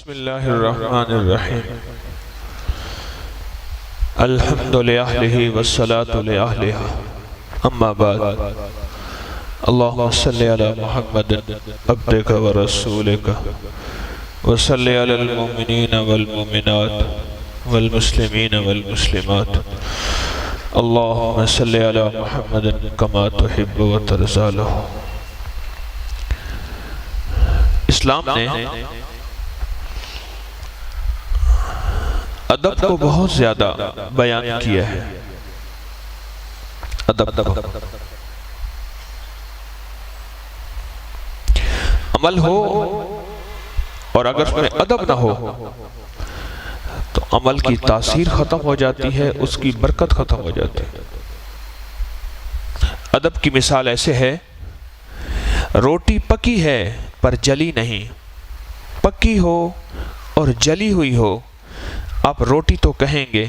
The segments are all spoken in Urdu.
بسم اللہ الرحمن الرحیم الحمد للہ والصلاة لأہلہ اما بعد اللہم صلی علی محمد عبدک ورسولک وصلی علی المؤمنین والمؤمنات والمسلمین والمسلمات اللہم صلی علی محمد کما تحب و ترضی لہ۔ اسلام نے ادب کو بہت زیادہ بیان کیا ہے۔ ادب عمل ہو اور اگر اس میں ادب نہ ہو تو عمل کی تاثیر ختم ہو جاتی ہے، اس کی برکت ختم ہو جاتی ہے۔ ادب کی مثال ایسے ہے، روٹی پکی ہے پر جلی نہیں، پکی ہو اور جلی ہوئی ہو آپ روٹی تو کہیں گے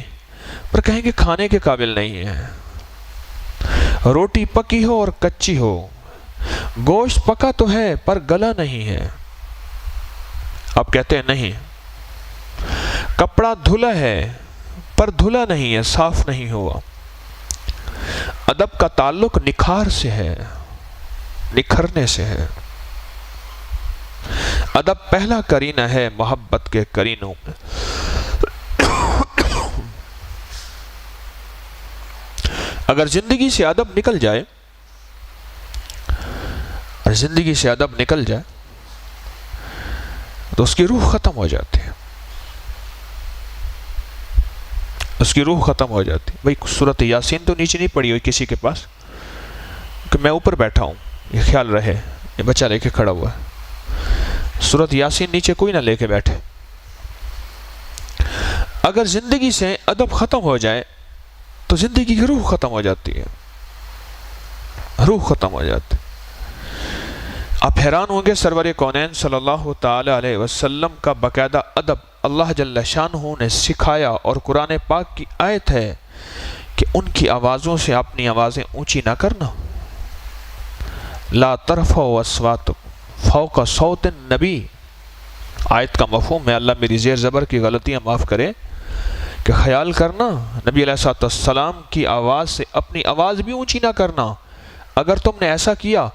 پر کہیں گے کھانے کے قابل نہیں ہے۔ روٹی پکی ہو اور کچی ہو، گوشت پکا تو ہے پر گلا نہیں ہے، آپ کہتے ہیں نہیں۔ کپڑا دھلا ہے پر دھلا نہیں ہے، صاف نہیں ہوا۔ ادب کا تعلق نکھار سے ہے، نکھرنے سے ہے۔ ادب پہلا کرینہ ہے محبت کے کرینوں میں۔ اگر زندگی سے ادب نکل جائے اور زندگی سے ادب نکل جائے تو اس کی روح ختم ہو جاتی ہے، اس کی روح ختم ہو جاتی ہے۔ بھئی سورۃ یاسین تو نیچے نہیں پڑھی ہوئی کسی کے پاس کہ میں اوپر بیٹھا ہوں، یہ خیال رہے یہ بچہ لے کے کھڑا ہوا ہے۔ سورۃ یاسین نیچے کوئی نہ لے کے بیٹھے۔ اگر زندگی سے ادب ختم ہو جائے تو زندگی کی روح ختم ہو جاتی ہے، روح ختم ہو جاتی ہے۔ آپ حیران ہوں گے سرور کونین صلی اللہ تعالی علیہ وسلم کا باقاعدہ ادب اللہ جل شانہ نے سکھایا، اور قرآن پاک کی آیت ہے کہ ان کی آوازوں سے اپنی آوازیں اونچی نہ کرنا۔ لا ترفعوا اصواتکم فوق صوت النبی، آیت کا مفہوم ہے، اللہ میری زیر زبر کی غلطیاں معاف کرے، کہ خیال کرنا نبی علیہ السلام کی آواز سے اپنی آواز بھی اونچی نہ کرنا۔ اگر تم نے ایسا کیا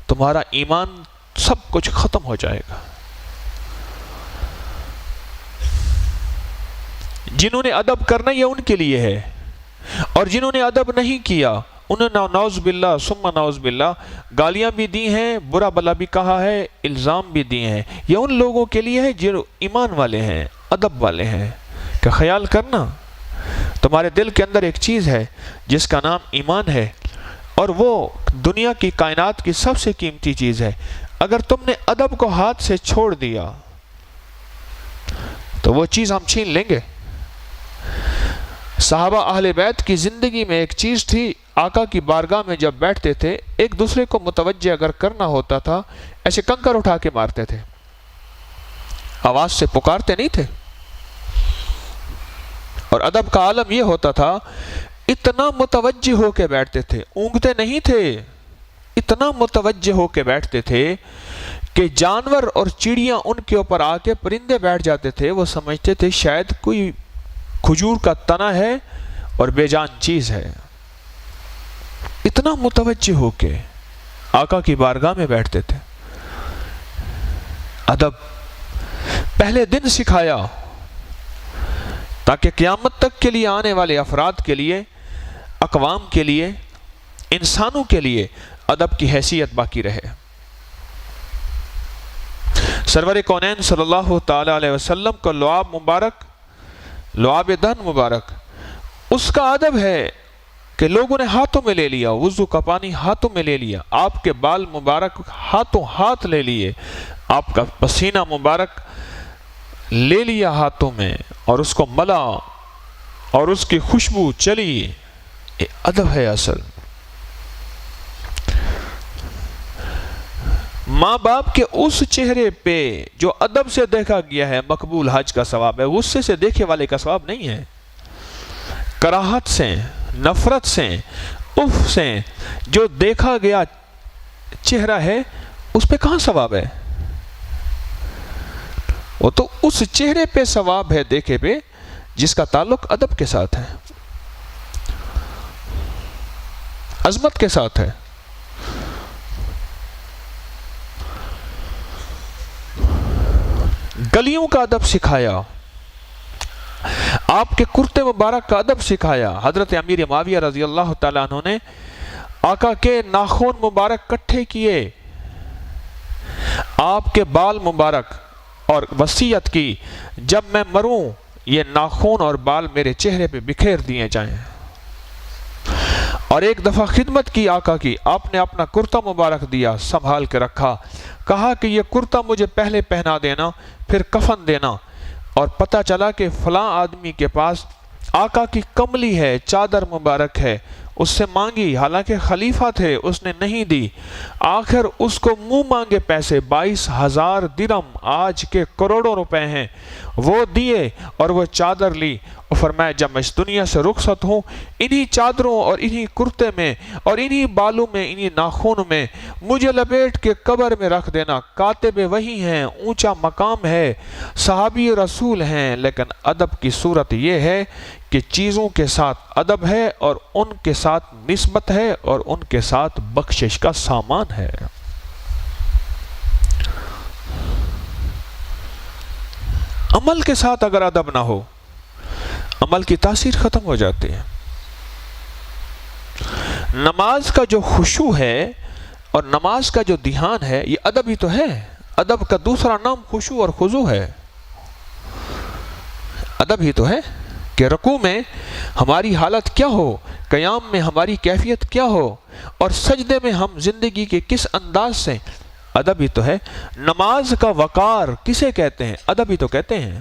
تمہارا ایمان سب کچھ ختم ہو جائے گا۔ جنہوں نے ادب کرنا یہ ان کے لیے ہے، اور جنہوں نے ادب نہیں کیا انہوں نے نعوذ باللہ ثم نعوذ باللہ گالیاں بھی دی ہیں، برا بلا بھی کہا ہے، الزام بھی دیے ہیں۔ یہ ان لوگوں کے لیے ہے جو ایمان والے ہیں، ادب والے ہیں، کہ خیال کرنا تمہارے دل کے اندر ایک چیز ہے جس کا نام ایمان ہے، اور وہ دنیا کی کائنات کی سب سے قیمتی چیز ہے۔ اگر تم نے ادب کو ہاتھ سے چھوڑ دیا تو وہ چیز ہم چھین لیں گے۔ صحابہ اہل بیت کی زندگی میں ایک چیز تھی، آقا کی بارگاہ میں جب بیٹھتے تھے ایک دوسرے کو متوجہ اگر کرنا ہوتا تھا ایسے کنکر اٹھا کے مارتے تھے، آواز سے پکارتے نہیں تھے۔ اور ادب کا عالم یہ ہوتا تھا اتنا متوجہ ہو کے بیٹھتے تھے، اونگتے نہیں تھے، اتنا متوجہ ہو کے بیٹھتے تھے کہ جانور اور چڑیاں ان کے اوپر آ کے پرندے بیٹھ جاتے تھے، وہ سمجھتے تھے شاید کوئی کھجور کا تنا ہے اور بے جان چیز ہے۔ اتنا متوجہ ہو کے آقا کی بارگاہ میں بیٹھتے تھے۔ ادب پہلے دن سکھایا تاکہ قیامت تک کے لیے آنے والے افراد کے لیے، اقوام کے لیے، انسانوں کے لیے ادب کی حیثیت باقی رہے۔ سرور کونین صلی اللہ تعالی علیہ وسلم کو لعاب مبارک، لعاب دہن مبارک، اس کا ادب ہے کہ لوگوں نے ہاتھوں میں لے لیا، وضو کا پانی ہاتھوں میں لے لیا، آپ کے بال مبارک ہاتھوں ہاتھ لے لیے، آپ کا پسینہ مبارک لے لیا ہاتھوں میں اور اس کو ملا اور اس کی خوشبو چلی۔ یہ ادب ہے اصل۔ ماں باپ کے اس چہرے پہ جو ادب سے دیکھا گیا ہے مقبول حج کا ثواب ہے، غصے سے دیکھے والے کا ثواب نہیں ہے۔ کراہت سے، نفرت سے، اف سے جو دیکھا گیا چہرہ ہے اس پہ کہاں ثواب ہے؟ وہ تو اس چہرے پہ ثواب ہے دیکھے پہ جس کا تعلق ادب کے ساتھ ہے، عظمت کے ساتھ ہے۔ گلیوں کا ادب سکھایا، آپ کے کرتے مبارک کا ادب سکھایا۔ حضرت امیر معاویہ رضی اللہ تعالیٰ عنہ نے آقا کے ناخن مبارک کٹھے کیے، آپ کے بال مبارک، اور وصیت کی جب میں مروں یہ ناخن اور بال میرے چہرے پہ بکھیر دیے جائیں۔ اور ایک دفعہ خدمت کی آقا کی، آپ نے اپنا کرتا مبارک دیا، سنبھال کے رکھا، کہا کہ یہ کرتا مجھے پہلے پہنا دینا پھر کفن دینا۔ اور پتہ چلا کہ فلاں آدمی کے پاس آقا کی کملی ہے، چادر مبارک ہے، اس سے مانگی، حالانکہ خلیفہ تھے، اس نے نہیں دی۔ آخر اس کو منہ مانگے پیسے 22,000 درہم، آج کے کروڑوں روپے ہیں، وہ دیے اور وہ چادر لی، اور فرمایا جب میں اس دنیا سے رخصت ہوں انہی چادروں اور انہی کرتے میں اور انہی بالوں میں، انہی ناخن میں مجھے لپیٹ کے قبر میں رکھ دینا۔ کاتب وہی ہیں، اونچا مقام ہے، صحابی رسول ہیں، لیکن ادب کی صورت یہ ہے کہ چیزوں کے ساتھ ادب ہے اور ان کے ساتھ نسبت ہے اور ان کے ساتھ بخشش کا سامان ہے۔ عمل کے ساتھ اگر ادب نہ ہو، عمل کی تاثیر ختم ہو جاتی ہے۔ نماز کا جو خشوع ہے اور نماز کا جو دھیان ہے یہ ادب ہی تو ہے۔ ادب کا دوسرا نام خشوع اور خضوع ہے۔ ادب ہی تو ہے کہ رکوع میں ہماری حالت کیا ہو، قیام میں ہماری کیفیت کیا ہو، اور سجدے میں ہم زندگی کے کس انداز سے، ادب ہی تو ہے۔ نماز کا وقار کسے کہتے ہیں؟ ادب ہی تو کہتے ہیں۔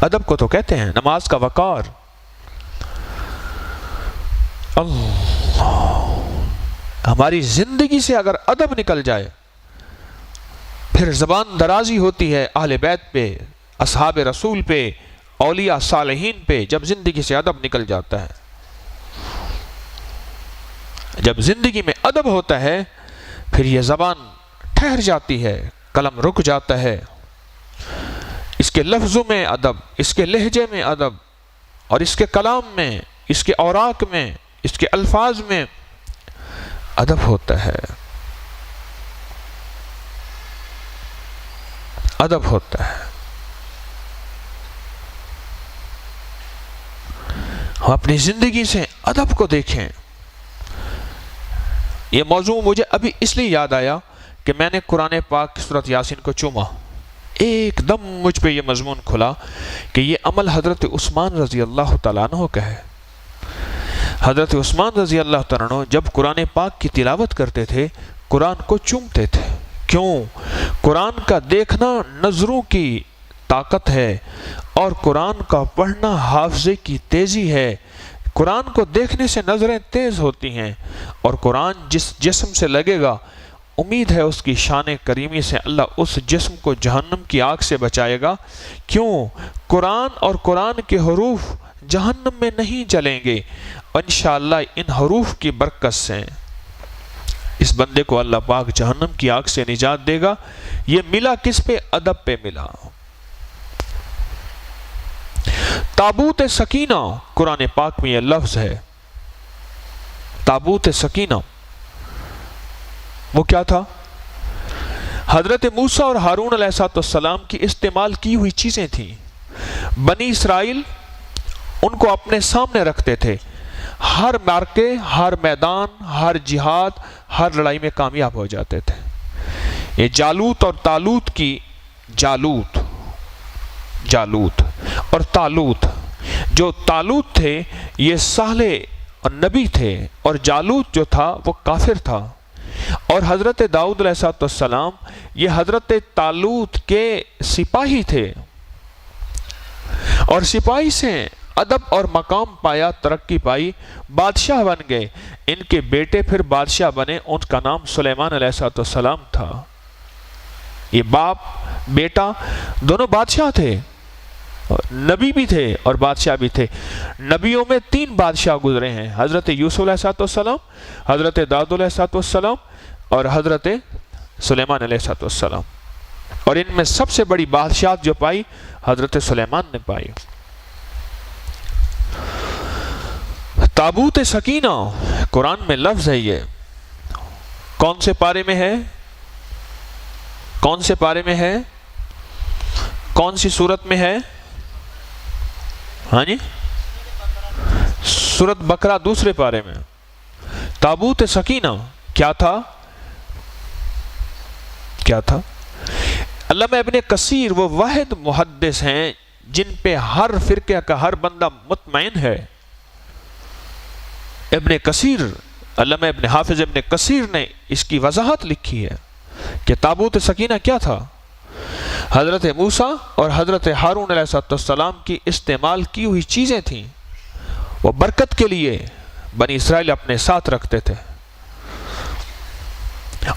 ادب کو تو کہتے ہیں نماز کا وقار۔ اللہ، ہماری زندگی سے اگر ادب نکل جائے پھر زبان درازی ہوتی ہے اہل بیت پہ، اصحاب رسول پہ، اولیاء صالحین پہ، جب زندگی سے ادب نکل جاتا ہے۔ جب زندگی میں ادب ہوتا ہے پھر یہ زبان ٹھہر جاتی ہے، قلم رک جاتا ہے، اس کے لفظوں میں ادب، اس کے لہجے میں ادب، اور اس کے کلام میں، اس کے اوراق میں، اس کے الفاظ میں ادب ہوتا ہے، ادب ہوتا ہے۔ ہم اپنی زندگی سے ادب کو دیکھیں۔ یہ موضوع مجھے ابھی اس لیے یاد آیا کہ میں نے قرآن پاک کی سورۃ یاسین کو چوما، ایک دم مجھ پہ یہ مضمون کھلا کہ یہ عمل حضرت عثمان رضی اللہ تعالیٰ عنہ کا ہے۔ حضرت عثمان رضی اللہ تعالیٰ عنہ جب قرآن پاک کی تلاوت کرتے تھے قرآن کو چومتے تھے۔ کیوں؟ قرآن کا دیکھنا نظروں کی طاقت ہے، اور قرآن کا پڑھنا حافظے کی تیزی ہے۔ قرآن کو دیکھنے سے نظریں تیز ہوتی ہیں، اور قرآن جس جسم سے لگے گا امید ہے اس کی شان کریمی سے اللہ اس جسم کو جہنم کی آگ سے بچائے گا۔ کیوں؟ قرآن اور قرآن کے حروف جہنم میں نہیں جلیں گے، انشاءاللہ ان حروف کی برکت سے اس بندے کو اللہ پاک جہنم کی آگ سے نجات دے گا۔ یہ ملا کس پہ؟ ادب پہ ملا۔ تابوت سکینہ، قرآن پاک میں یہ لفظ ہے، تابوت سکینہ وہ کیا تھا؟ حضرت موسیٰ اور ہارون علیہ السلام کی استعمال کی ہوئی چیزیں تھیں۔ بنی اسرائیل ان کو اپنے سامنے رکھتے تھے، ہر مارکے، ہر میدان، ہر جہاد، ہر لڑائی میں کامیاب ہو جاتے تھے۔ یہ جالوت اور طالوت کی، جالوت اور طالوت، جو طالوت تھے یہ صالح اور نبی تھے، اور جالوت جو تھا وہ کافر تھا۔ اور حضرت داؤد علیہ السلام یہ حضرت طالوت کے سپاہی تھے، اور سپاہی سے ادب اور مقام پایا، ترقی پائی، بادشاہ بن گئے۔ ان کے بیٹے پھر بادشاہ بنے، ان کا نام سلیمان علیہ السلام تھا۔ یہ باپ بیٹا دونوں بادشاہ تھے، نبی بھی تھے اور بادشاہ بھی تھے۔ نبیوں میں 3 بادشاہ گزرے ہیں، حضرت یوسف علیہ السلام، حضرت داؤد علیہ السلام اور حضرت سلیمان علیہ السلام، اور ان میں سب سے بڑی بادشاہت جو پائی حضرت سلیمان نے پائی۔ تابوت سکینہ قرآن میں لفظ ہے، یہ کون سے پارے میں ہے؟ کون سے پارے میں ہے؟ کون سی سورت میں ہے؟ ہاں جی، سورت بقرہ دوسرے پارے میں۔ تابوت سکینہ کیا تھا؟ کیا تھا؟ علامہ ابن کثیر وہ واحد محدث ہیں جن پہ ہر فرقہ کا ہر بندہ مطمئن ہے۔ ابن کثیر، علامہ ابن حافظ ابن کثیر نے اس کی وضاحت لکھی ہے کہ تابوت سکینہ کیا تھا۔ حضرت موسیٰ اور حضرت ہارون علیہ السلام کی استعمال کی ہوئی چیزیں تھیں، وہ برکت کے لیے بنی اسرائیل اپنے ساتھ رکھتے تھے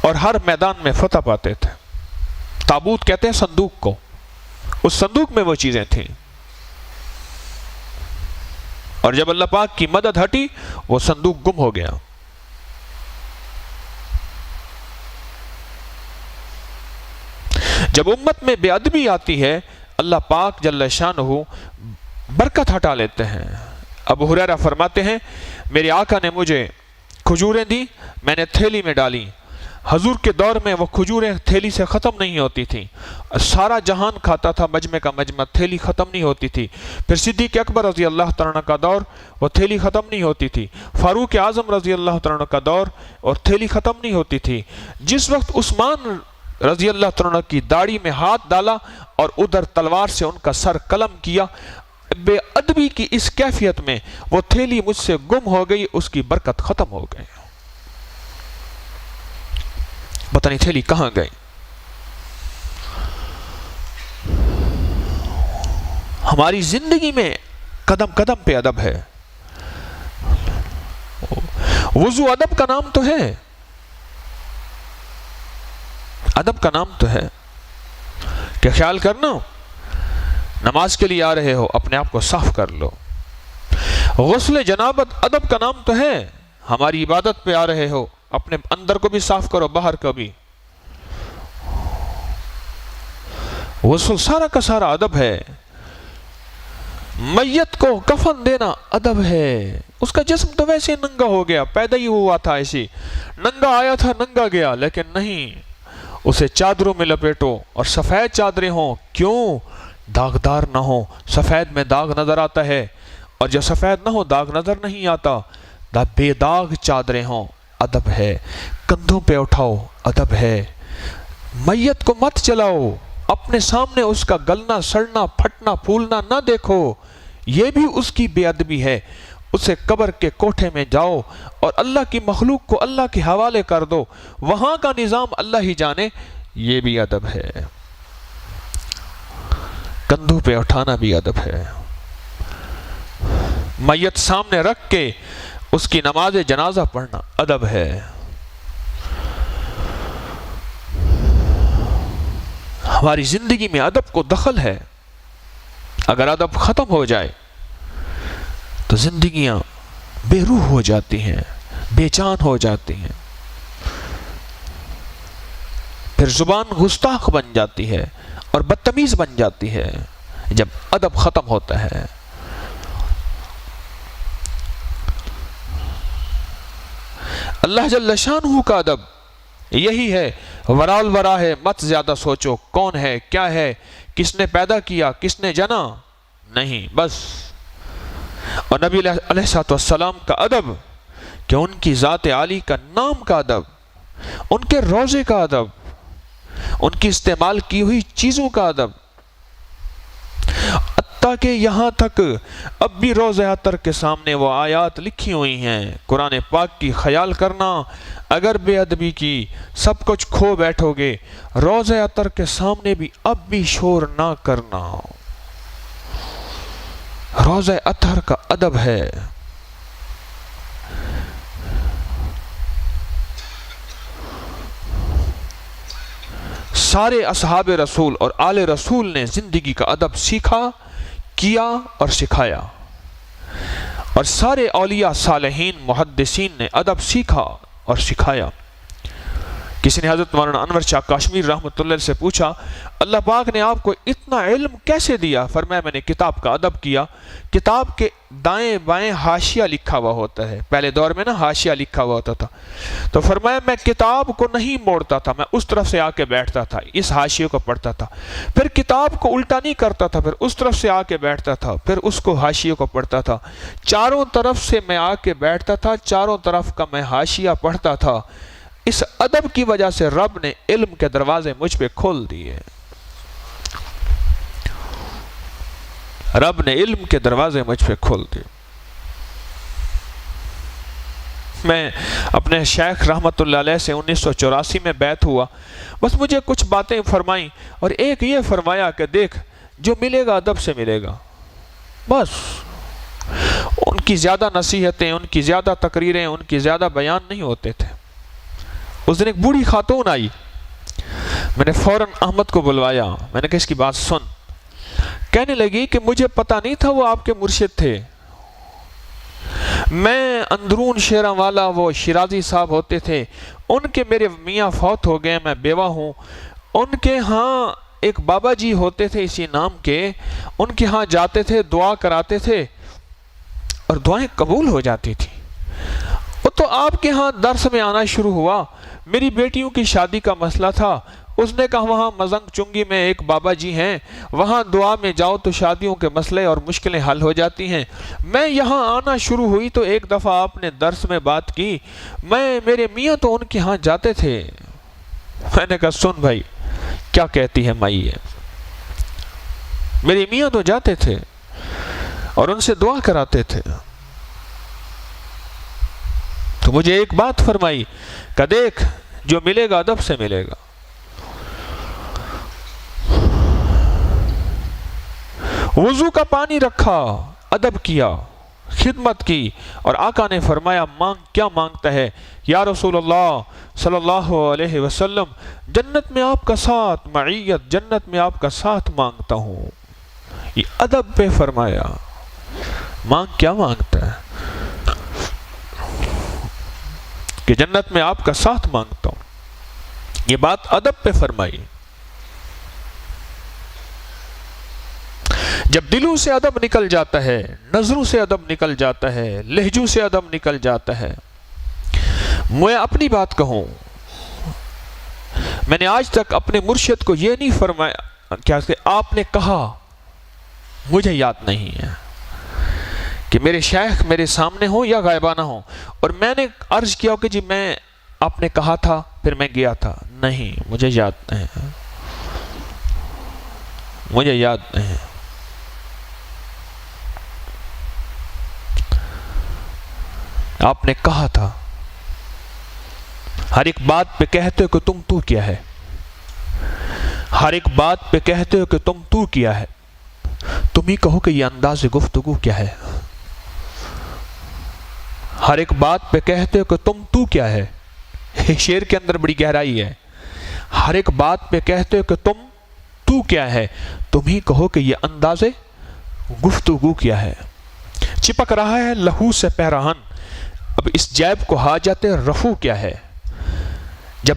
اور ہر میدان میں فتح پاتے تھے۔ تابوت کہتے ہیں صندوق کو، اس صندوق میں وہ چیزیں تھیں، اور جب اللہ پاک کی مدد ہٹی وہ صندوق گم ہو گیا۔ جب امت میں بے ادبی آتی ہے اللہ پاک جل شانہ برکت ہٹا لیتے ہیں۔ ابو ہریرہ فرماتے ہیں میرے آقا نے مجھے کھجوریں دی، میں نے تھیلی میں ڈالی۔ حضور کے دور میں وہ کھجوریں تھیلی سے ختم نہیں ہوتی تھیں، سارا جہان کھاتا تھا، مجمع کا مجمع، تھیلی ختم نہیں ہوتی تھی۔ پھر صدیق اکبر رضی اللہ تعالیٰ عنہ کا دور، وہ تھیلی ختم نہیں ہوتی تھی۔ فاروق اعظم رضی اللہ تعالیٰ عنہ کا دور، اور تھیلی ختم نہیں ہوتی تھی۔ جس وقت عثمان رضی اللہ تعالیٰ عنہ کی داڑھی میں ہاتھ ڈالا اور ادھر تلوار سے ان کا سر قلم کیا، بے ادبی کی اس کیفیت میں وہ تھیلی مجھ سے گم ہو گئی، اس کی برکت ختم ہو گئی، پتہ نہیں تھیلی کہاں گئی۔ ہماری زندگی میں قدم قدم پہ ادب ہے۔ وضو ادب کا نام تو ہے، ادب کا نام تو ہے کہ خیال کرنا نماز کے لیے آ رہے ہو اپنے آپ کو صاف کر لو۔ غسل جنابت ادب کا نام تو ہے، ہماری عبادت پہ آ رہے ہو اپنے اندر کو بھی صاف کرو، باہر کو بھی۔ غسل سارا کا سارا ادب ہے۔ میت کو کفن دینا ادب ہے، اس کا جسم تو ویسے ننگا ہو گیا، پیدا ہی ہوا تھا ایسی، ننگا آیا تھا ننگا گیا، لیکن نہیں، اسے چادروں میں لپیٹو، اور سفید چادریں ہوں، کیوں؟ داغدار نہ ہو۔ سفید میں داغ نظر آتا ہے، اور جو سفید نہ ہو داغ نظر نہیں آتا۔ بے داغ چادریں ہوں، ادب ہے۔ کندھوں پہ اٹھاؤ، ادب ہے۔ میت کو مت چلاؤ، اپنے سامنے اس کا گلنا سڑنا پھٹنا پھولنا نہ دیکھو، یہ بھی اس کی بے ادبی ہے۔ اسے قبر کے کوٹھے میں جاؤ اور اللہ کی مخلوق کو اللہ کے حوالے کر دو، وہاں کا نظام اللہ ہی جانے، یہ بھی ادب ہے۔ کندھوں پہ اٹھانا بھی ادب ہے۔ میت سامنے رکھ کے اس کی نماز جنازہ پڑھنا ادب ہے۔ ہماری زندگی میں ادب کو دخل ہے۔ اگر ادب ختم ہو جائے تو زندگیاں بے روح ہو جاتی ہیں، بے جان ہو جاتی ہیں، پھر زبان گستاخ بن جاتی ہے اور بدتمیز بن جاتی ہے جب ادب ختم ہوتا ہے۔ اللہ جل شانہ کا ادب یہی ہے، ورال ورا ہے، مت زیادہ سوچو کون ہے کیا ہے، کس نے پیدا کیا کس نے جنا، نہیں بس۔ اور نبی علیہ السلام کا ادب کہ ان کی ذات عالی کا نام کا ادب، ان کے روزے کا ادب، ان کی استعمال کی ہوئی چیزوں کا ادب، حتیٰ کہ یہاں تک اب بھی روضہ اطہر کے سامنے وہ آیات لکھی ہوئی ہیں قرآن پاک کی، خیال کرنا اگر بے ادبی کی سب کچھ کھو بیٹھو گے، روضہ اطہر کے سامنے بھی اب بھی شور نہ کرنا۔ روضہ اطہر کا ادب ہے۔ سارے اصحاب رسول اور آل رسول نے زندگی کا ادب سیکھا، کیا اور سکھایا، اور سارے اولیاء صالحین محدثین نے ادب سیکھا اور سکھایا۔ کسی نے حضرت مولانا انور شاہ کاشمیر رحمۃ اللہ علیہ سے پوچھا اللہ پاک نے آپ کو اتنا علم کیسے دیا؟ فرمایا میں نے کتاب کا ادب کیا. کتاب کے دائیں بائیں حاشیہ لکھا ہوا ہوتا ہے، پہلے دور میں نا حاشیہ لکھا ہوا ہوتا تھا، تو فرمایا میں کتاب کو نہیں موڑتا تھا، میں اس طرف سے آ کے بیٹھتا تھا، اس حاشیے کو پڑھتا تھا، پھر کتاب کو الٹا نہیں کرتا تھا، پھر اس طرف سے آ کے بیٹھتا تھا، پھر اس کو حاشیے کو پڑھتا تھا، چاروں طرف سے میں آ کے بیٹھتا تھا، چاروں طرف کا میں حاشیہ پڑھتا تھا. اس ادب کی وجہ سے رب نے علم کے دروازے مجھ پہ کھول دیے. رب نے علم کے دروازے مجھ پہ کھول دیے. میں اپنے شیخ رحمت اللہ علیہ سے 1984 میں بیعت ہوا، بس مجھے کچھ باتیں فرمائیں اور ایک یہ فرمایا کہ دیکھ جو ملے گا ادب سے ملے گا. بس ان کی زیادہ نصیحتیں، ان کی زیادہ تقریریں، ان کی زیادہ بیان نہیں ہوتے تھے. اس دن ایک بوڑھی خاتون آئی، میں نے فوراً احمد کو بلوایا، میں نے کہا اس کی بات سن. کہنے لگی کہ مجھے پتہ نہیں تھا وہ آپ کے مرشد تھے. میں اندرون شیراں والا وہ شیرازی صاحب ہوتے تھے، ان کے میرے میاں فوت ہو گئے، میں بیوہ ہوں. ان کے ہاں ایک بابا جی ہوتے تھے اسی نام کے، ان کے ہاں جاتے تھے، دعا کراتے تھے اور دعائیں قبول ہو جاتی تھی. وہ تو آپ کے ہاں درس میں آنا شروع ہوا. میری بیٹیوں کی شادی کا مسئلہ تھا، اس نے کہا وہاں مزنگ چنگی میں ایک بابا جی ہیں، وہاں دعا میں جاؤ تو شادیوں کے مسئلے اور مشکلیں حل ہو جاتی ہیں. میں یہاں آنا شروع ہوئی تو ایک دفعہ آپ نے درس میں بات کی، میرے میاں تو ان کے ہاں جاتے تھے. میں نے کہا سن بھائی کیا کہتی ہے مائی ہے، میرے میاں تو جاتے تھے اور ان سے دعا کراتے تھے. تو مجھے ایک بات فرمائی کہ دیکھ جو ملے گا ادب سے ملے گا. وضو کا پانی رکھا، ادب کیا، خدمت کی، اور آقا نے فرمایا مانگ کیا مانگتا ہے؟ یا رسول اللہ صلی اللہ علیہ وسلم جنت میں آپ کا ساتھ، معیت جنت میں آپ کا ساتھ مانگتا ہوں. یہ ادب پہ فرمایا. مانگ کیا مانگتا ہے؟ کہ جنت میں آپ کا ساتھ مانگتا ہوں. یہ بات ادب پہ فرمائی. جب دلوں سے ادب نکل جاتا ہے، نظروں سے ادب نکل جاتا ہے، لہجوں سے ادب نکل جاتا ہے. میں اپنی بات کہوں، میں نے آج تک اپنے مرشد کو یہ نہیں فرمایا کیا کہ آپ نے کہا، مجھے یاد نہیں ہے کہ میرے شیخ میرے سامنے ہوں یا غائبانہ ہوں اور میں نے عرض کیا کہ جی میں آپ نے کہا تھا پھر میں گیا تھا. نہیں، مجھے یاد نہیں ہے، مجھے یاد نہیں ہے. آپ نے کہا تھا. ہر ایک بات پہ کہتے ہو کہ تم تو کیا ہے، ہر ایک بات پہ کہتے ہو کہ تم تو کیا ہے. تم ہی کہو کہ یہ انداز گفتگو کیا ہے. ہر ایک بات پہ کہتے ہو کہ تم تو کیا ہے. شعر کے اندر بڑی گہرائی ہے. ہر ایک بات پہ کہتے ہو کہ تم تو کیا ہے، تم ہی کہو کہ یہ انداز گفتگو کیا ہے. چپک رہا ہے لہو سے پیراہن، اب اس جیب کو حاجت رفو کیا ہے. جب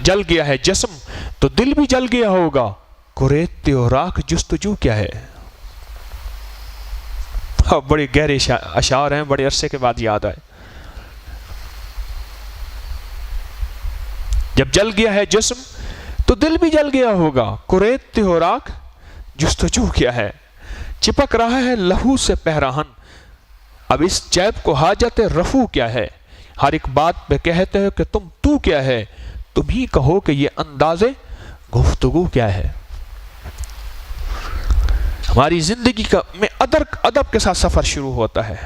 جل گیا ہے جسم تو دل بھی جل گیا ہوگا، کوریت و راکھ جستجو کیا ہے. بڑے گہرے اشعار ہیں، بڑے عرصے کے بعد یاد آئے. جب جل گیا ہے جسم تو دل بھی جل گیا ہوگا، کوریت و راکھ جستجو کیا ہے. چپک رہا ہے لہو سے پیراہن، اب اس جیب کو حاجت رفو کیا ہے. ہر ایک بات پہ کہتے ہو کہ تم تو کیا ہے، تم ہی کہو کہ یہ انداز گفتگو کیا ہے. ہماری زندگی میں ادب کے ساتھ سفر شروع ہوتا ہے.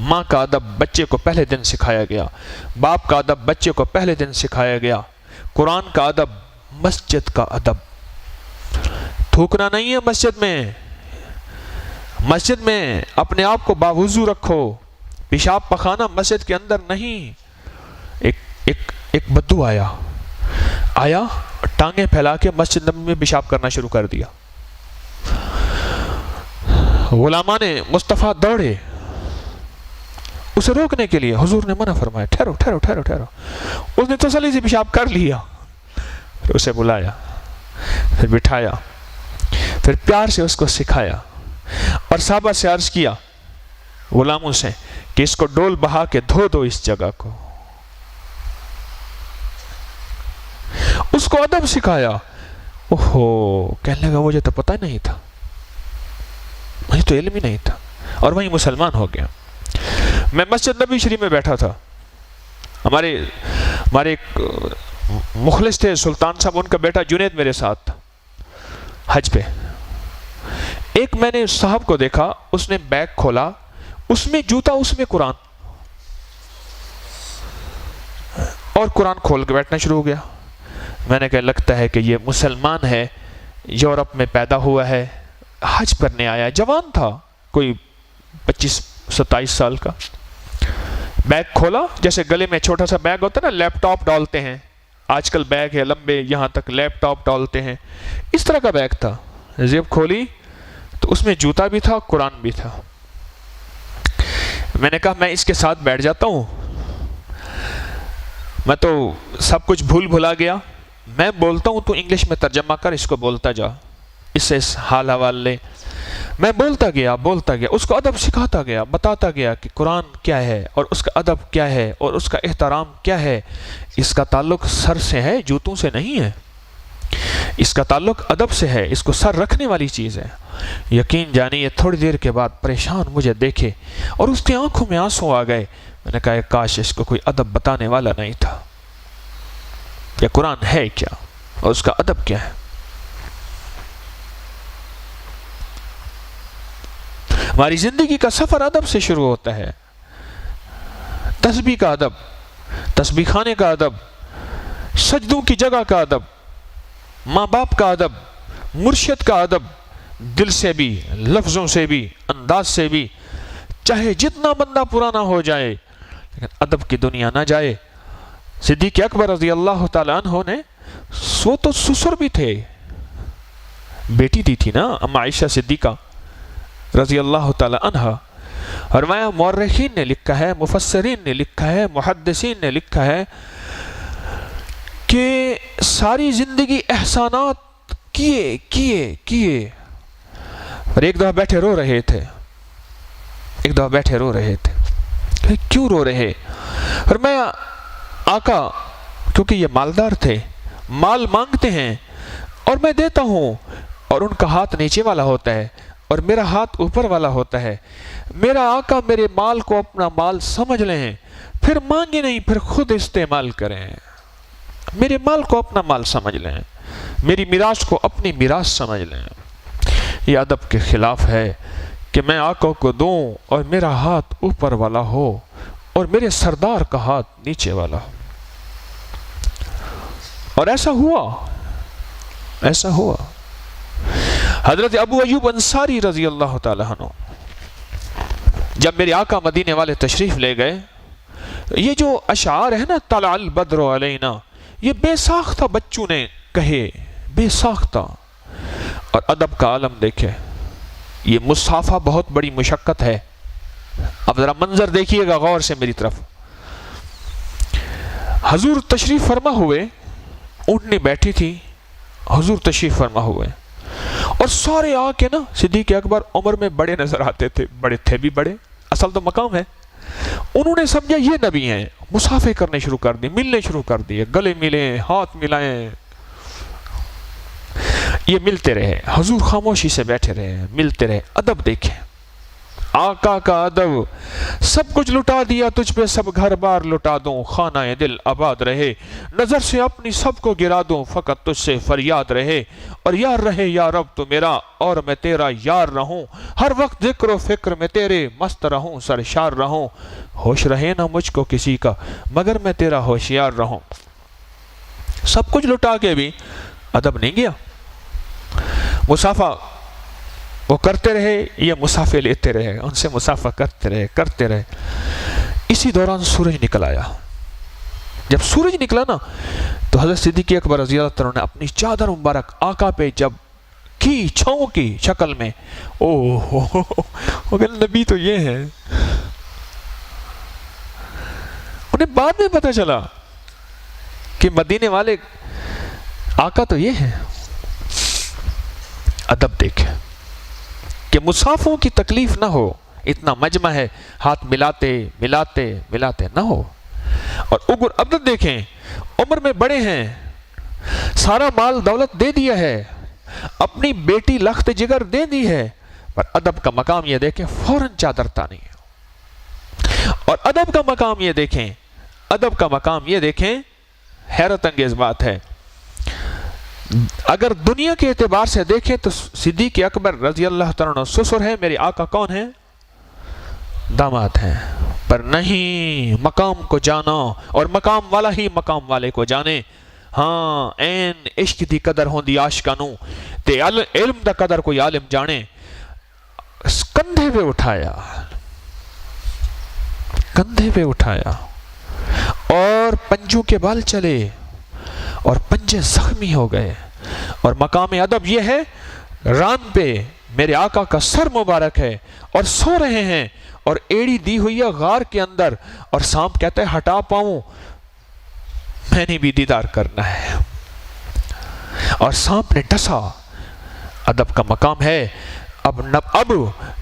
ماں کا ادب بچے کو پہلے دن سکھایا گیا، باپ کا ادب بچے کو پہلے دن سکھایا گیا. قرآن کا ادب، مسجد کا ادب. تھوکنا نہیں ہے مسجد میں. مسجد میں اپنے آپ کو باوضو رکھو. پیشاب پخانا مسجد کے اندر نہیں. ایک بدو آیا ٹانگیں پھیلا کے مسجد نبوی میں پیشاب کرنا شروع کر دیا. غلامان مصطفیٰ دوڑے اسے روکنے کے لیے حضور نے منع فرمایا، ٹھہرو ٹھہرو ٹھہرو ٹھہرو۔ اس نے تسلی سے پیشاب کر لیا، پھر اسے بلایا، پھر بٹھایا، پھر پیار سے اس کو سکھایا، اور صحابہ سے عرض کیا غلاموں سے کہ اس کو ڈول بہا کے دھو دو اس جگہ کو۔ اس کو ادب سکھایا۔ اوہو، کہنے لگا مجھے تو پتہ نہیں تھا، مجھے تو علم ہی نہیں تھا، اور وہیں مسلمان ہو گیا۔ میں مسجد نبی شریف میں بیٹھا تھا، ہمارے ایک مخلص تھے سلطان صاحب، ان کا بیٹا جنید میرے ساتھ تھا حج پہ۔ ایک میں نے صاحب کو دیکھا، اس نے بیگ کھولا، اس میں جوتا، اس میں قرآن، اور قرآن کھول کے بیٹھنا شروع ہو گیا۔ میں نے کہا لگتا ہے کہ یہ مسلمان ہے، یورپ میں پیدا ہوا ہے، حج کرنے آیا، جوان تھا، کوئی 25-27 سال کا۔ بیگ کھولا، جیسے گلے میں چھوٹا سا بیگ ہوتا ہے نا، لیپ ٹاپ ڈالتے ہیں آج کل، بیگ ہے لمبے، یہاں تک لیپ ٹاپ ڈالتے ہیں، اس طرح کا بیگ تھا۔ زیب کھولی تو اس میں جوتا بھی تھا، قرآن بھی تھا۔ میں نے کہا میں اس کے ساتھ بیٹھ جاتا ہوں، میں تو سب کچھ بھول بھلا گیا، میں بولتا ہوں تو انگلش میں ترجمہ کر، اس کو بولتا جا، اس سے اس حال حوال لے۔ میں بولتا گیا، اس کو ادب سکھاتا گیا، بتاتا گیا کہ قرآن کیا ہے، اور اس کا ادب کیا ہے، اور اس کا احترام کیا ہے۔ اس کا تعلق سر سے ہے، جوتوں سے نہیں ہے، اس کا تعلق ادب سے ہے، اس کو سر رکھنے والی چیز ہے۔ یقین جانیے تھوڑی دیر کے بعد پریشان مجھے دیکھے، اور اس کی آنکھوں میں آنسو آ گئے۔ میں نے کہا کاش اس کو کوئی ادب بتانے والا نہیں تھا، یہ قرآن ہے کیا اور اس کا ادب کیا ہے۔ ہماری زندگی کا سفر ادب سے شروع ہوتا ہے، تسبیح کا ادب، تسبیح خانے کا ادب، سجدوں کی جگہ کا ادب، ماں باپ کا ادب، مرشد کا ادب، دل سے بھی، لفظوں سے بھی، انداز سے بھی، چاہے جتنا بندہ پرانا ہو جائے لیکن ادب کی دنیا نہ جائے۔ صدیق اکبر رضی اللہ تعالیٰ عنہ نے، وہ تو سسر بھی تھے، بیٹی دی تھی نا اما عائشہ صدیقہ رضی اللہ تعالیٰ عنہ۔ فرمایا مورخین نے لکھا ہے، مفسرین نے لکھا ہے، محدثین نے لکھا ہے کہ ساری زندگی احسانات کیے، اور ایک دفعہ بیٹھے رو رہے تھے، کیوں رو رہے؟ فرمایا آقا کیونکہ یہ مالدار تھے، مال مانگتے ہیں اور میں دیتا ہوں، اور ان کا ہاتھ نیچے والا ہوتا ہے اور میرا ہاتھ اوپر والا ہوتا ہے۔ میرا آقا میرے مال کو اپنا مال سمجھ لیں، پھر مانگے نہیں، پھر خود استعمال کریں۔ میرے مال کو اپنا مال سمجھ لیں، میری میراث کو اپنی میراث سمجھ لیں۔ یہ ادب کے خلاف ہے کہ میں آقا کو دوں اور میرا ہاتھ اوپر والا ہو اور میرے سردار کا ہاتھ نیچے والا ہو۔ اور ایسا ہوا۔ حضرت ابو ایوب انصاری رضی اللہ تعالیٰ عنہ جب میرے آقا مدینے والے تشریف لے گئے، یہ جو اشعار ہے نا، طلع البدر علینا، یہ بے ساختہ بچوں نے کہے، بے ساختہ۔ اور ادب کا عالم دیکھے، یہ مصافہ بہت بڑی مشقت ہے۔ اب ذرا منظر دیکھیے گا غور سے میری طرف۔ حضور تشریف فرما ہوئے، اونٹنی بیٹھی تھی، حضور تشریف فرما ہوئے، اور سارے آ کے نا صدیق اکبر عمر میں بڑے نظر آتے تھے، بڑے تھے بھی بڑے، اصل تو مقام ہے۔ انہوں نے سمجھا یہ نبی ہیں، مصافحے کرنے شروع کر دی، ملنے شروع کر دیے، گلے ملیں، ہاتھ ملائیں، یہ ملتے رہے۔ حضور خاموشی سے بیٹھے رہے، ملتے رہے۔ ادب دیکھیں، آقا کا ادب، سب کچھ لٹا دیا تجھ پہ، سب گھر بار لٹا دوں، خانہ دل آباد رہے، نظر سے اپنی سب کو گرا دوں، فقط تجھ سے فریاد رہے، اور یار رہے یا رب تو میرا اور میں تیرا یار رہوں، ہر وقت ذکر و فکر میں تیرے مست رہوں، سرشار رہوں، ہوش رہے نہ مجھ کو کسی کا مگر میں تیرا ہوشیار رہوں۔ سب کچھ لٹا کے بھی ادب نہیں گیا۔ مسافہ وہ کرتے رہے، یہ مسافے لیتے رہے، ان سے مسافہ کرتے رہے۔ اسی دوران سورج نکل آیا۔ جب سورج نکلا نا تو حضرت صدیق اکبر رضی اللہ عنہ نے اپنی چادر مبارک آقا پہ جب کی، چھاؤں کی شکل میں، نبی تو یہ ہے۔ انہیں بعد میں پتہ چلا کہ مدینے والے آقا تو یہ ہیں۔ ادب دیکھیں کہ مسافروں کی تکلیف نہ ہو، اتنا مجمع ہے، ہاتھ ملاتے ملاتے ملاتے نہ ہو۔ اور اگر ادب دیکھیں، عمر میں بڑے ہیں، سارا مال دولت دے دیا ہے، اپنی بیٹی لخت جگر دے دی ہے، پر ادب کا مقام یہ دیکھیں فوراً چادر تانی ہے۔ اور ادب کا مقام یہ دیکھیں، ادب کا مقام یہ دیکھیں، حیرت انگیز بات ہے، اگر دنیا کے اعتبار سے دیکھیں تو صدیق اکبر رضی اللہ تعالیٰ عنہ سسر ہے، میرے آقا کون ہیں؟ داماد ہیں۔ پر نہیں، مقام کو جانا، اور مقام والا ہی مقام والے کو جانے۔ ہاں، این عشق دی قدر ہوندی عاشقانوں تے علم دا قدر کوئی عالم جانے۔ کندھے پہ اٹھایا، کندھے پہ اٹھایا، اور پنجوں کے بال چلے اور پنجے زخمی ہو گئے۔ اور مقام ادب یہ ہے، ران پہ میرے آقا کا سر مبارک ہے اور سو رہے ہیں، اور ایڑی دی ہوئی ہے غار کے اندر، اور سانپ کہتا ہے ہٹا پاؤں، میں نے بھی دیدار کرنا ہے، اور سانپ نے ڈسا۔ ادب کا مقام ہے، اب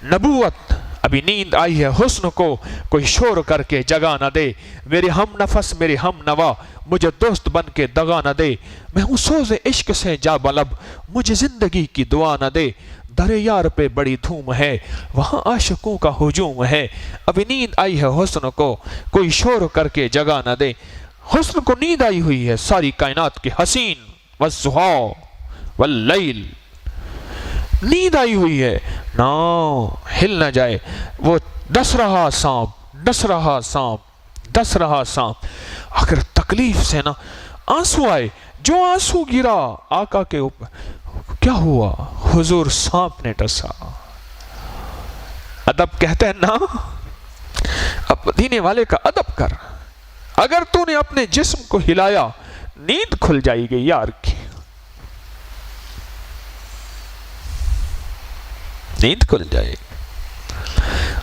نبوت، ابھی نیند آئی ہے حسن کو، کوئی شور کر کے جگا نہ دے، میرے ہم نفس میرے ہم نوا، مجھے دوست بن کے دغا نہ دے، میں ہوں سوز عشق سے جا بلب، مجھے زندگی کی دعا نہ دے، در یار پہ بڑی دھوم ہے، وہاں عاشقوں کا ہجوم ہے، ابھی نیند آئی ہے حسن کو، کوئی شور کر کے جگا نہ دے۔ حسن کو نیند آئی ہوئی ہے ساری کائنات کے حسین، والضحیٰ واللیل، نیند آئی ہوئی ہے، نہ ہل نہ جائے، وہ ڈس رہا سانپ، ڈس رہا سانپ، ڈس رہا سانپ۔ اگر تکلیف سے نا آنسو آئے، جو آنسو گرا آقا کے اوپر، کیا ہوا؟ حضور سانپ نے ڈسا۔ ادب کہتے ہیں نا، اب مدینے والے کا ادب کر، اگر تو نے اپنے جسم کو ہلایا نیند کھل جائے گی یار کی، نیند کھل جائے گی۔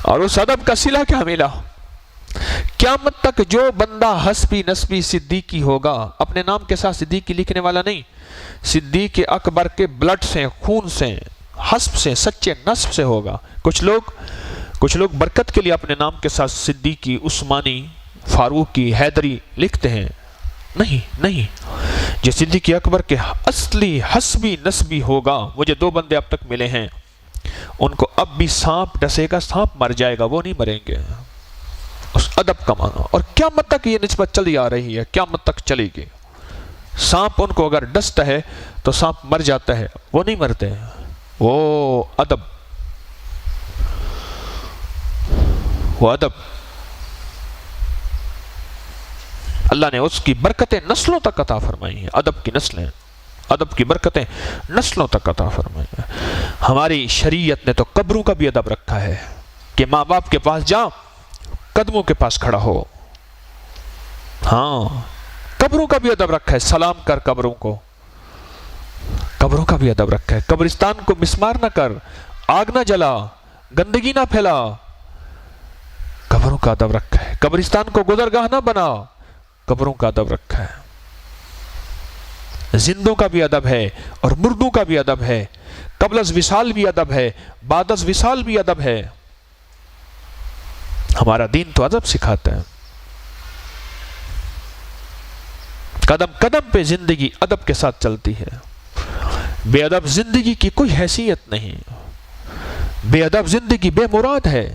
اور اس ادب کا صلہ کیا ملا؟ قیامت تک جو بندہ حسبی نسبی صدیقی ہوگا، اپنے نام کے ساتھ صدیقی لکھنے والا نہیں، صدیق اکبر کے بلڈ سے، خون سے، حسب سے، سچے نسب سے ہوگا۔ کچھ لوگ برکت کے لیے اپنے نام کے ساتھ صدیقی، عثمانی، فاروقی، حیدری لکھتے ہیں، نہیں، جو صدیق اکبر کے اصلی حسبی نسبی ہوگا۔ مجھے 2 بندے اب تک ملے ہیں، ان کو اب بھی سانپ ڈسے گا، سانپ مر جائے گا، وہ نہیں مریں گے۔ اس ادب کا معنی، اور قیامت تک یہ نسبت چلی آ رہی ہے، قیامت تک چلے گی۔ سانپ ان کو اگر ڈستا ہے تو سانپ مر جاتا ہے، وہ نہیں مرتے، وہ ادب، وہ ادب۔ اللہ نے اس کی برکتیں نسلوں تک عطا فرمائی ہیں، ادب کی نسلیں، ادب کی برکتیں نسلوں تک عطا فرمائی ہیں۔ ہماری شریعت نے تو قبروں کا بھی ادب رکھا ہے کہ ماں باپ کے پاس جا، قدموں کے پاس کھڑا ہو۔ ہاں، قبروں کا بھی ادب رکھا ہے، سلام کر قبروں کو، قبروں کا بھی ادب رکھا ہے۔ قبرستان کو مسمار نہ کر، آگ نہ جلا، گندگی نہ پھیلا، قبروں کا ادب رکھا ہے۔ قبرستان کو گزرگاہ نہ بنا، قبروں کا ادب رکھا ہے۔ زندوں کا بھی ادب ہے اور مردوں کا بھی ادب ہے، قبل از وصال بھی ادب ہے، بعد از وصال بھی ادب ہے۔ ہمارا دین تو ادب سکھاتا ہے۔ قدم قدم پہ زندگی ادب کے ساتھ چلتی ہے۔ بے ادب زندگی کی کوئی حیثیت نہیں، بے ادب زندگی بے مراد ہے،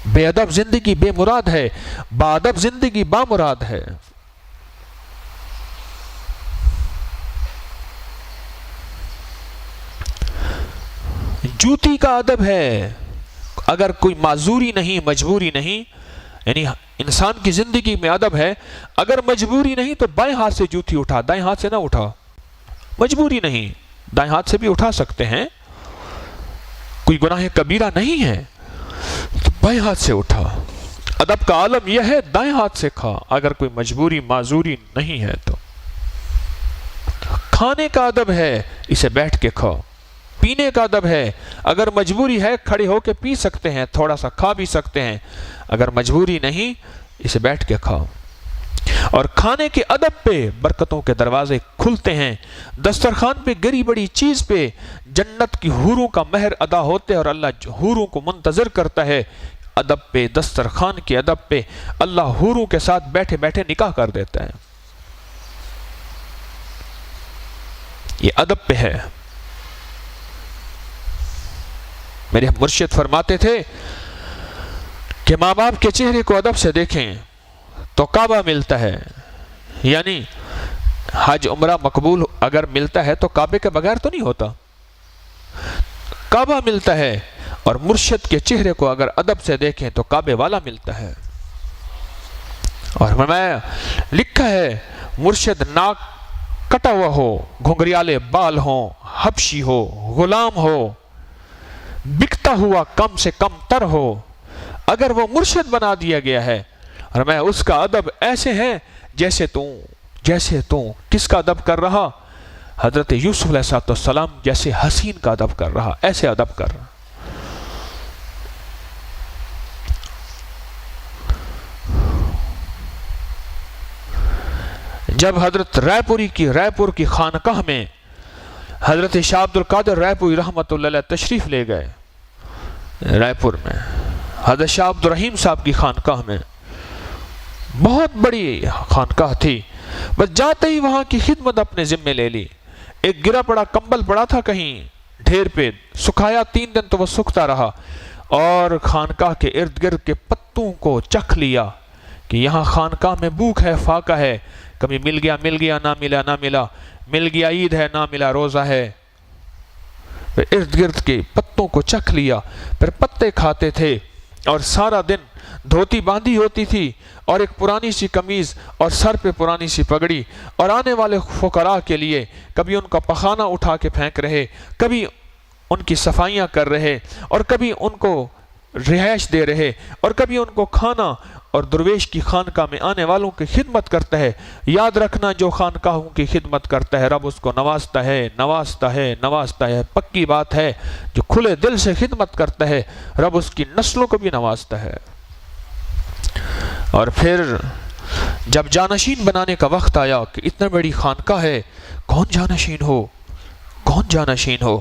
بے ادب زندگی بے مراد ہے، باادب زندگی بامراد ہے۔ جوتی کا ادب ہے، اگر کوئی معذوری نہیں، مجبوری نہیں، یعنی انسان کی زندگی میں ادب ہے، اگر مجبوری نہیں تو بائیں ہاتھ سے جوتی اٹھا، دائیں ہاتھ سے نہ اٹھا۔ مجبوری نہیں، دائیں ہاتھ سے بھی اٹھا سکتے ہیں، کوئی گناہ کبیرہ نہیں ہے تو بائیں ہاتھ سے اٹھا۔ ادب کا عالم یہ ہے دائیں ہاتھ سے کھا، اگر کوئی مجبوری معذوری نہیں ہے تو۔ کھانے کا ادب ہے، اسے بیٹھ کے کھا، پینے کا ادب ہے، اگر مجبوری ہے کھڑے ہو کے پی سکتے ہیں، تھوڑا سا کھا بھی سکتے ہیں، اگر مجبوری نہیں اسے بیٹھ کے کھاؤ۔ اور کھانے کے ادب پہ برکتوں کے دروازے کھلتے ہیں، دسترخوان پہ گری بڑی چیز پہ جنت کی حوروں کا مہر ادا ہوتے ہیں، اور اللہ حوروں کو منتظر کرتا ہے۔ ادب پہ، دسترخوان کے ادب پہ اللہ حوروں کے ساتھ بیٹھے بیٹھے نکاح کر دیتا ہے۔ یہ ادب پہ ہے۔ میرے مرشد فرماتے تھے کہ ماں باپ کے چہرے کو ادب سے دیکھیں تو کعبہ ملتا ہے، یعنی حج عمرہ مقبول اگر ملتا ہے تو کعبے کے بغیر تو نہیں ہوتا، کعبہ ملتا ہے۔ اور مرشد کے چہرے کو اگر ادب سے دیکھیں تو کعبے والا ملتا ہے۔ اور میں لکھا ہے مرشد ناک کٹا ہوا ہو، گھنگریالے بال ہوں، حبشی ہو، غلام ہو، بکتا ہوا کم سے کم تر ہو، اگر وہ مرشد بنا دیا گیا ہے، اور میں اس کا ادب ایسے ہے جیسے تو کس کا ادب کر رہا؟ حضرت یوسف علیہ السلام جیسے حسین کا ادب کر رہا، ایسے ادب کر رہا۔ جب حضرت رائے پور کی خانقاہ میں حضرت شاہ عبد القادر رائے پوری رحمۃ اللہ علیہ تشریف لے گئے، رائے پور میں حضرت شاہ عبد الرحیم صاحب کی خانقاہ میں، بہت بڑی خانقاہ تھی، بس جاتے ہی وہاں کی خدمت اپنے ذمے لے لی۔ ایک گرا پڑا کمبل پڑا تھا کہیں ڈھیر پہ، سکھایا 3 دن تو وہ سکھتا رہا، اور خانقاہ کے ارد گرد کے پتوں کو چکھ لیا کہ یہاں خانقاہ میں بھوک ہے، فاقہ ہے، کبھی مل گیا نہ ملا، مل گیا عید ہے نہ ملا روزہ ہے۔ پھر ارد گرد کے پتوں کو چکھ لیا، پھر پتے کھاتے تھے، اور سارا دن دھوتی باندھی ہوتی تھی، اور ایک پرانی سی قمیض، اور سر پہ پرانی سی پگڑی، اور آنے والے فقراء کے لیے کبھی ان کا پخانہ اٹھا کے پھینک رہے، کبھی ان کی صفائیاں کر رہے، اور کبھی ان کو رہائش دے رہے، اور کبھی ان کو کھانا، اور درویش کی خانقاہ میں آنے والوں کی خدمت کرتا ہے۔ یاد رکھنا جو خانقاہوں کی خدمت کرتا ہے رب اس کو نوازتا ہے، پکی بات ہے، جو کھلے دل سے خدمت کرتا ہے رب اس کی نسلوں کو بھی نوازتا ہے۔ اور پھر جب جانشین بنانے کا وقت آیا کہ اتنا بڑی خانقاہ ہے، کون جانشین ہو،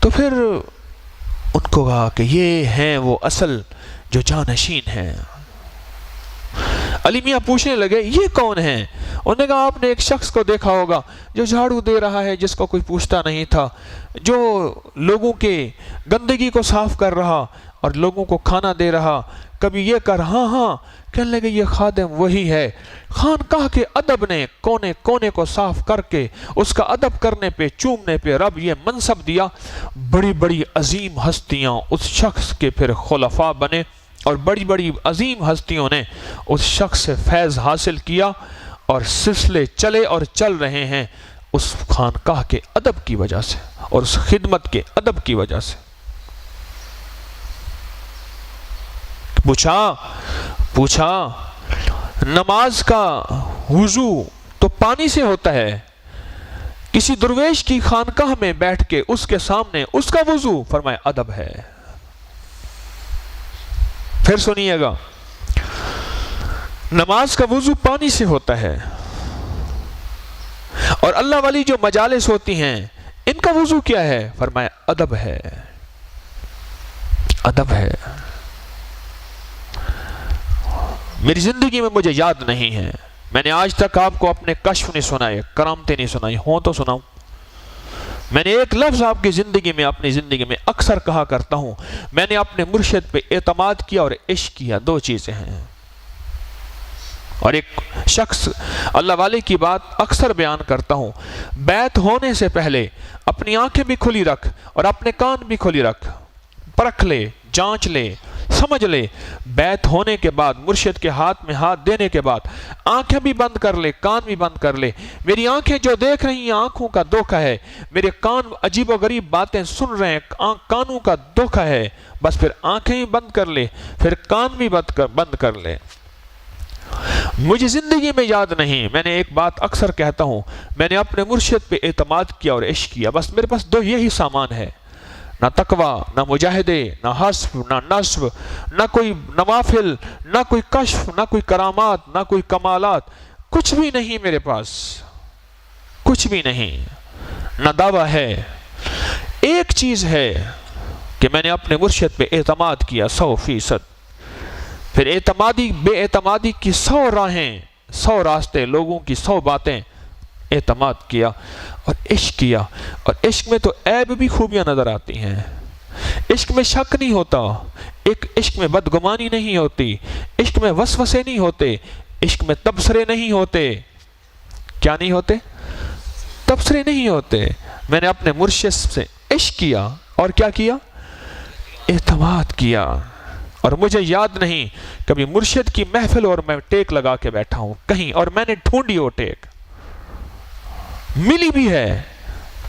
تو پھر ان کو کہا کہ یہ ہیں وہ اصل جو جانشین ہیں۔ علی میاں پوچھنے لگے یہ کون ہیں؟ انہوں نے کہا آپ نے ایک شخص کو دیکھا ہوگا جو جھاڑو دے رہا ہے، جس کو کوئی پوچھتا نہیں تھا، جو لوگوں کے گندگی کو صاف کر رہا اور لوگوں کو کھانا دے رہا، کبھی یہ کر ہاں کہنے لگے یہ خادم وہی ہے۔ خانقاہ کے ادب نے کونے کونے کو صاف کر کے اس کا ادب کرنے پہ، چومنے پہ رب یہ منصب دیا۔ بڑی بڑی عظیم ہستیاں اس شخص کے پھر خلفاء بنے، اور بڑی بڑی عظیم ہستیوں نے اس شخص سے فیض حاصل کیا، اور سلسلے چلے اور چل رہے ہیں اس خانقاہ کے ادب کی وجہ سے، اور اس خدمت کے ادب کی وجہ سے۔ پوچھا نماز کا وضو تو پانی سے ہوتا ہے، کسی درویش کی خانقاہ میں بیٹھ کے اس کے سامنے اس کا وضو، فرمایا ادب ہے۔ پھر سنیے گا، نماز کا وضو پانی سے ہوتا ہے، اور اللہ والی جو مجالس ہوتی ہیں ان کا وضو کیا ہے؟ فرمایا ادب ہے، ادب ہے۔ میری زندگی میں مجھے یاد نہیں ہے، میں نے آج تک آپ کو اپنے کشف نہیں سنائے، کرامتیں نہیں سنائی، ہوں تو سناؤں۔ میں نے ایک لفظ آپ کی زندگی میں، اپنی زندگی میں اکثر کہا کرتا ہوں، میں نے اپنے مرشد پہ اعتماد کیا اور عشق کیا، 2 چیزیں ہیں۔ اور ایک شخص اللہ والے کی بات اکثر بیان کرتا ہوں، بیعت ہونے سے پہلے اپنی آنکھیں بھی کھلی رکھ اور اپنے کان بھی کھلی رکھ، پرکھ لے، جانچ لے، سمجھ لے۔ بیعت ہونے کے بعد، مرشد کے ہاتھ میں ہاتھ دینے کے بعد آنکھیں بھی بند کر لے، کان بھی بند کر لے۔ میری آنکھیں جو دیکھ رہی ہیں آنکھوں کا دھوکہ ہے، میرے کان عجیب و غریب باتیں سن رہے ہیں، کانوں کا دھوکہ ہے، بس پھر آنکھیں بھی بند کر لے، پھر کان بھی بند کر لے۔ مجھے زندگی میں یاد نہیں، میں نے ایک بات اکثر کہتا ہوں، میں نے اپنے مرشد پہ اعتماد کیا اور عشق کیا، بس میرے پاس 2 یہی سامان ہے۔ نہ تقوی، نہ مجاہدے، نہ حسب، نہ نصب، نہ کوئی نوافل، نہ کوئی کشف، نہ کوئی کرامات، نہ کوئی کمالات، کچھ بھی نہیں میرے پاس، کچھ بھی نہیں، نہ دعویٰ ہے۔ ایک چیز ہے کہ میں نے اپنے مرشد پہ اعتماد کیا 100%، پھر بے اعتمادی کی 100 راہیں، 100 راستے، لوگوں کی 100 باتیں، اعتماد کیا اور عشق کیا۔ اور عشق میں تو عیب بھی خوبیاں نظر آتی ہیں، عشق میں شک نہیں ہوتا، عشق میں بدگمانی نہیں ہوتی، عشق میں وسوسے نہیں ہوتے، عشق میں تبصرے نہیں ہوتے۔ کیا نہیں ہوتے؟ تبصرے نہیں ہوتے۔ میں نے اپنے مرشد سے عشق کیا اور کیا کیا؟ اعتماد کیا۔ اور مجھے یاد نہیں کبھی مرشد کی محفل اور میں ٹیک لگا کے بیٹھا ہوں کہیں، اور میں نے ڈھونڈی وہ ٹیک، ملی بھی ہے؟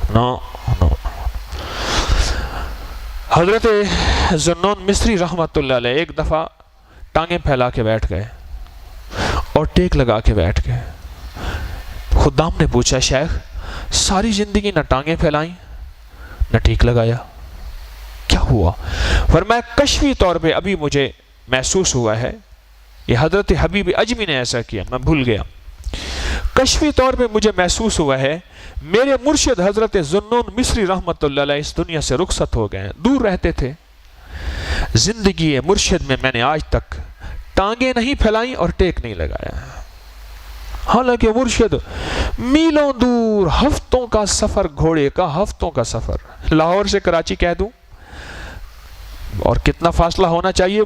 نو۔ حضرت ذنون مصری رحمت اللہ علیہ ایک دفعہ ٹانگیں پھیلا کے بیٹھ گئے اور ٹیک لگا کے بیٹھ گئے۔ خدام نے پوچھا شیخ ساری زندگی نہ ٹانگیں پھیلائیں نہ ٹیک لگایا، کیا ہوا؟ فرمایا کشفی طور پہ ابھی مجھے محسوس ہوا ہے، یہ حضرت حبیب اجمی نے ایسا کیا، میں بھول گیا، کشفی طور پہ مجھے محسوس ہوا ہے میرے مرشد حضرت ذنون مصری رحمت اللہ علیہ اس دنیا سے رخصت ہو گئے، دور رہتے تھے۔ زندگی مرشد میں نے آج تک ٹانگیں نہیں پھیلائیں اور ٹیک نہیں لگایا، حالانکہ مرشد میلوں دور، ہفتوں کا سفر، گھوڑے کا ہفتوں کا سفر، لاہور سے کراچی کہہ دوں اور کتنا فاصلہ ہونا چاہیے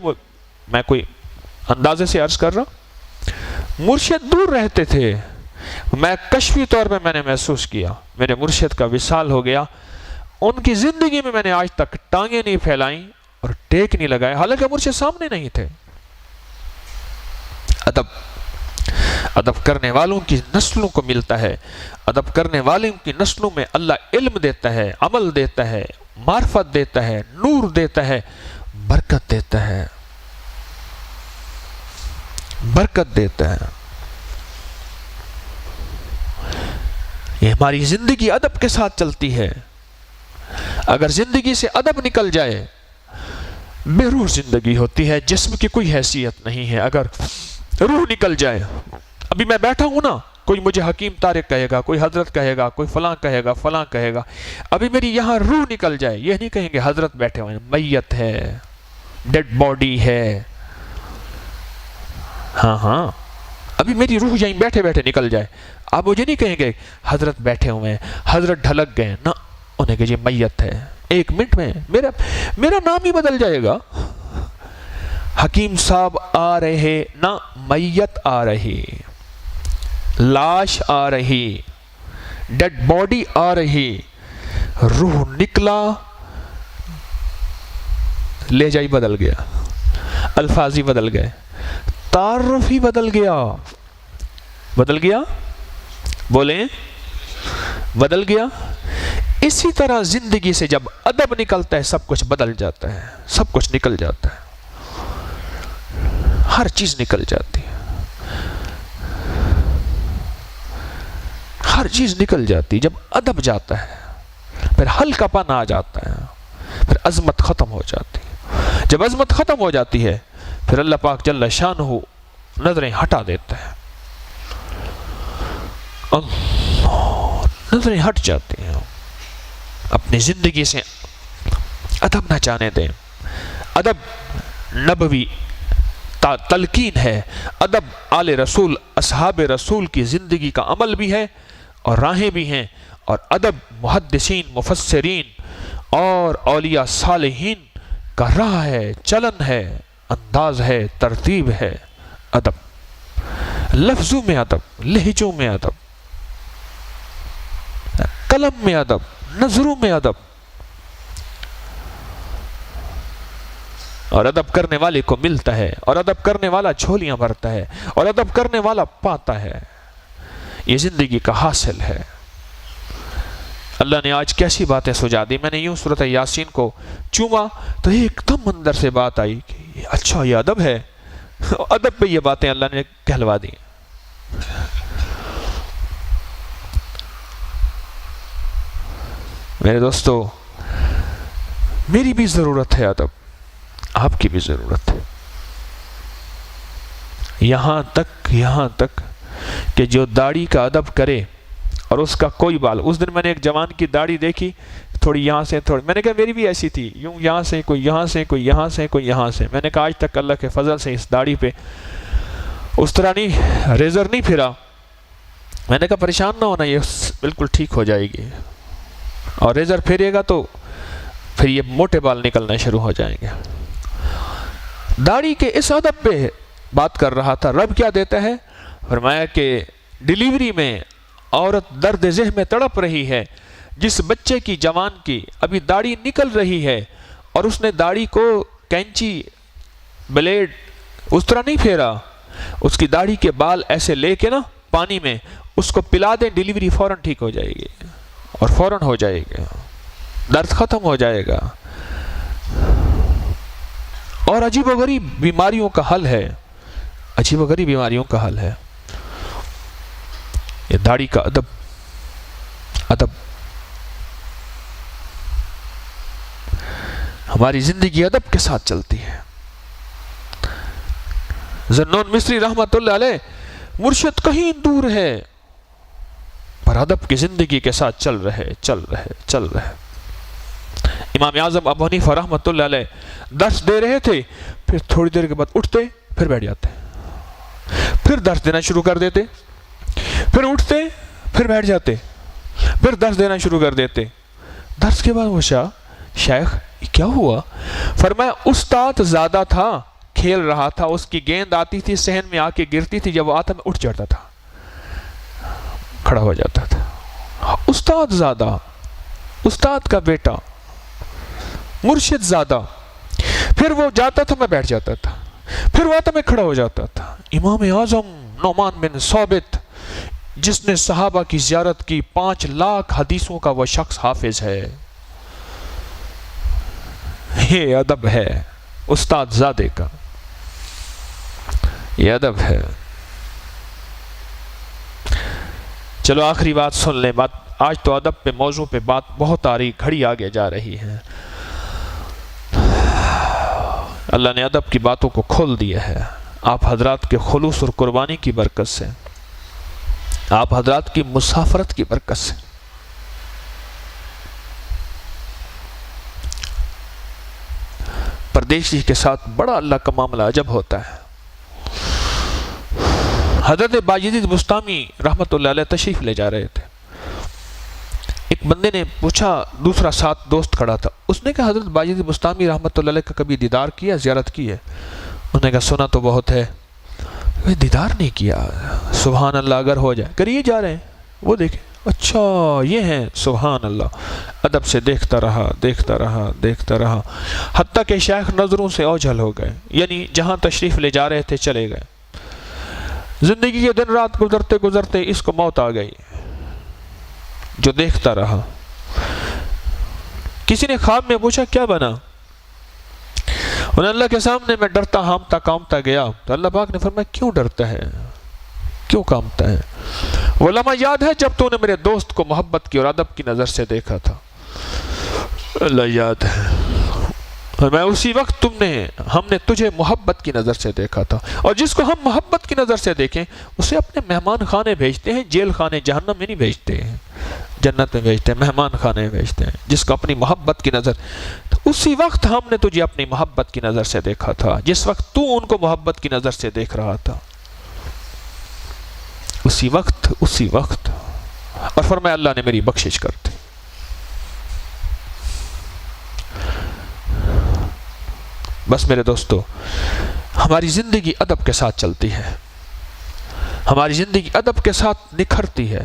میں کوئی اندازے سے عرض کر رہا، مرشد دور رہتے تھے۔ میں کشفی طور پہ میں نے محسوس کیا میرے مرشد کا وصال ہو گیا، ان کی زندگی میں نے آج تک ٹانگیں نہیں پھیلائیں اور ٹیک نہیں لگائے، حالانکہ مرشد سامنے نہیں تھے۔ ادب کرنے والوں کی نسلوں کو ملتا ہے، ادب کرنے والوں کی نسلوں میں اللہ علم دیتا ہے، عمل دیتا ہے، معرفت دیتا ہے، نور دیتا ہے، برکت دیتا ہے، برکت دیتا ہے۔ یہ ہماری زندگی ادب کے ساتھ چلتی ہے، اگر زندگی سے ادب نکل جائے بے روح زندگی ہوتی ہے، جسم کی کوئی حیثیت نہیں ہے۔ اگر روح نکل جائے، ابھی میں بیٹھا ہوں نا، کوئی مجھے حکیم طارق کہے گا، کوئی حضرت کہے گا، کوئی فلاں کہے گا، فلاں کہے گا، ابھی میری یہاں روح نکل جائے، یہ نہیں کہیں گے حضرت بیٹھے ہوئے ہیں، میت ہے، ڈیڈ باڈی ہے، ہاں ابھی میری روح یہیں بیٹھے بیٹھے نکل جائے، آپ مجھے نہیں کہیں گے حضرت بیٹھے ہوئے ہیں، حضرت ڈھلک گئے نا، انہیں کہ یہ میت ہے، ایک منٹ میں میرا نام ہی بدل جائے گا، حکیم صاحب آ رہے نہ میت آ رہی، لاش آ رہی، ڈیڈ باڈی آ رہی، روح نکلا، لہجہ ہی بدل گیا، الفاظ ہی بدل گئے، تعارف ہی بدل گیا، بدل گیا، بولیں بدل گیا۔ اسی طرح زندگی سے جب ادب نکلتا ہے سب کچھ بدل جاتا ہے، سب کچھ نکل جاتا ہے، ہر چیز نکل جاتی ہے، ہر چیز نکل جاتی، جب ادب جاتا ہے پھر ہلکا پن آ جاتا ہے، پھر عظمت ختم ہو جاتی ہے، جب عظمت ختم ہو جاتی ہے پھر اللہ پاک جل شانہ نظریں ہٹا دیتا ہے، اللہ نظریں ہٹ جاتی ہیں، اپنی زندگی سے ادب نہ جانے دیں۔ ادب نبوی تلقین ہے، ادب آل رسول، اصحاب رسول کی زندگی کا عمل بھی ہے اور راہیں بھی ہیں، اور ادب محدثین، مفسرین اور اولیاء صالحین کا راہ ہے، چلن ہے، انداز ہے، ترتیب ہے۔ ادب، لفظوں میں ادب، لہجوں میں ادب، قلم میں ادب، نظروں میں ادب، اور ادب کرنے والے کو ملتا ہے، اور ادب کرنے والا جھولیاں بھرتا ہے، اور ادب کرنے والا پاتا ہے، یہ زندگی کا حاصل ہے۔ اللہ نے آج کیسی باتیں سجا دی، میں نے یوں سورۃ یاسین کو چوما تو ایک دم اندر سے بات آئی کہ اچھا یہ ادب ہے، ادب پہ یہ باتیں اللہ نے کہلوا دی۔ میرے دوستو، میری بھی ضرورت ہے ادب، آپ کی بھی ضرورت ہے، یہاں تک کہ جو داڑھی کا ادب کرے اور اس کا کوئی بال، اس دن میں نے ایک جوان کی داڑھی دیکھی، تھوڑی یہاں سے تھوڑی، میں نے کہا میری بھی ایسی تھی، یوں یہاں سے کوئی یہاں سے کوئی یہاں سے کوئی یہاں سے، میں نے کہا آج تک اللہ کے فضل سے اس داڑھی پہ اس طرح نہیں ریزر نہیں پھرا، میں نے کہا پریشان نہ ہونا، یہ بالکل ٹھیک ہو جائے گی، اور ریزر پھیرے گا تو پھر یہ موٹے بال نکلنا شروع ہو جائیں گے۔ داڑھی کے اس ادب پہ بات کر رہا تھا۔ رب کیا دیتا ہے؟ فرمایا کہ ڈیلیوری میں عورت درد ذہ میں تڑپ رہی ہے، جس بچے کی جوان کی ابھی داڑھی نکل رہی ہے اور اس نے داڑھی کو کینچی بلیڈ اس طرح نہیں پھیرا، اس کی داڑھی کے بال ایسے لے کے نا پانی میں اس کو پلا دیں، ڈیلیوری فوراً ٹھیک ہو جائے گی اور فوراً ہو جائے گا، درد ختم ہو جائے گا۔ اور عجیب و غریب بیماریوں کا حل ہے، عجیب و غریب بیماریوں کا حل ہے یہ داڑھی کا ادب۔ ہماری زندگی ادب کے ساتھ چلتی ہے۔ ذنون مصری رحمت اللہ علیہ، مرشد کہیں دور ہے پر ادب کی زندگی کے ساتھ چل رہے۔ امام اعظم ابو حنیفہ رحمت اللہ علیہ درس دے رہے تھے، پھر تھوڑی دیر کے بعد اٹھتے، پھر بیٹھ جاتے، پھر درس دینا شروع کر دیتے، پھر اٹھتے، پھر بیٹھ جاتے، پھر درس دینا شروع کر دیتے۔ درس کے بعد پوچھا شیخ کیا ہوا؟ فرمایا استاد زیادہ تھا، کھیل رہا تھا، اس کی گیند آتی تھی صحن میں آ کے گرتی تھی، جب وہ آتا میں اٹھ جاتا تھا، کھڑا ہو جاتا تھا۔ استاد زیادہ، استاد کا بیٹا، مرشد زیادہ، پھر وہ جاتا تھا میں بیٹھ جاتا تھا، پھر وہ آتا میں کھڑا ہو جاتا تھا۔ امام اعظم نعمان بن ثابت، جس نے صحابہ کی زیارت کی، 5 لاکھ حدیثوں کا وہ شخص حافظ ہے۔ یہ ادب ہے استاد زادے کا، یہ ادب ہے۔ چلو آخری بات سن لیں، آج تو ادب پہ موضوع پہ بات بہت آ رہی، گھڑی آگے جا رہی ہے۔ اللہ نے ادب کی باتوں کو کھول دیا ہے، آپ حضرات کے خلوص اور قربانی کی برکت سے، آپ حضرات کی مسافرت کی برکت سے۔ پردیشی کے ساتھ بڑا اللہ کا معاملہ عجب ہوتا ہے۔ حضرت باجید بستامی رحمت اللہ علیہ تشریف لے جا رہے تھے، ایک بندے نے پوچھا، دوسرا ساتھ دوست کھڑا تھا، اس نے کہا حضرت باجید بستامی رحمت اللہ علیہ کا کبھی دیدار کیا، زیارت کی ہے؟ انہوں نے کہا سنا تو بہت ہے، دیدار نہیں کیا۔ سبحان اللہ، اگر ہو جائے، کریے جا رہے ہیں، وہ دیکھیں، اچھا یہ ہیں، سبحان اللہ۔ ادب سے دیکھتا رہا، حتیٰ کہ شیخ نظروں سے اوجھل ہو گئے، یعنی جہاں تشریف لے جا رہے تھے چلے گئے۔ زندگی کے دن رات گزرتے اس کو موت آ گئی، جو دیکھتا رہا۔ کسی نے خواب میں پوچھا کیا بنا؟ انہیں اللہ کے سامنے میں ڈرتا ہامتا کامتا گیا، تو اللہ پاک نے فرمایا کیوں ڈرتا ہے، کیوں کامتا ہے؟ وہ لمحہ یاد ہے جب تو نے میرے دوست کو محبت کی اور ادب کی نظر سے دیکھا تھا؟ اللہ یاد ہے، اور میں اسی وقت ہم نے تجھے محبت کی نظر سے دیکھا تھا۔ اور جس کو ہم محبت کی نظر سے دیکھیں اسے اپنے مہمان خانے بھیجتے ہیں، جیل خانے جہنم میں نہیں بھیجتے ہیں، جنت میں بھیجتے ہیں، مہمان خانے میں بھیجتے ہیں۔ جس کو اپنی محبت کی نظر، تو اسی وقت ہم نے تجھے اپنی محبت کی نظر سے دیکھا تھا، جس وقت تو ان کو محبت کی نظر سے دیکھ رہا تھا، اسی وقت۔ اور فرمایا اللہ نے میری بخشش کر دی۔ بس میرے دوستو، ہماری زندگی ادب کے ساتھ چلتی ہے، ہماری زندگی ادب کے ساتھ نکھرتی ہے،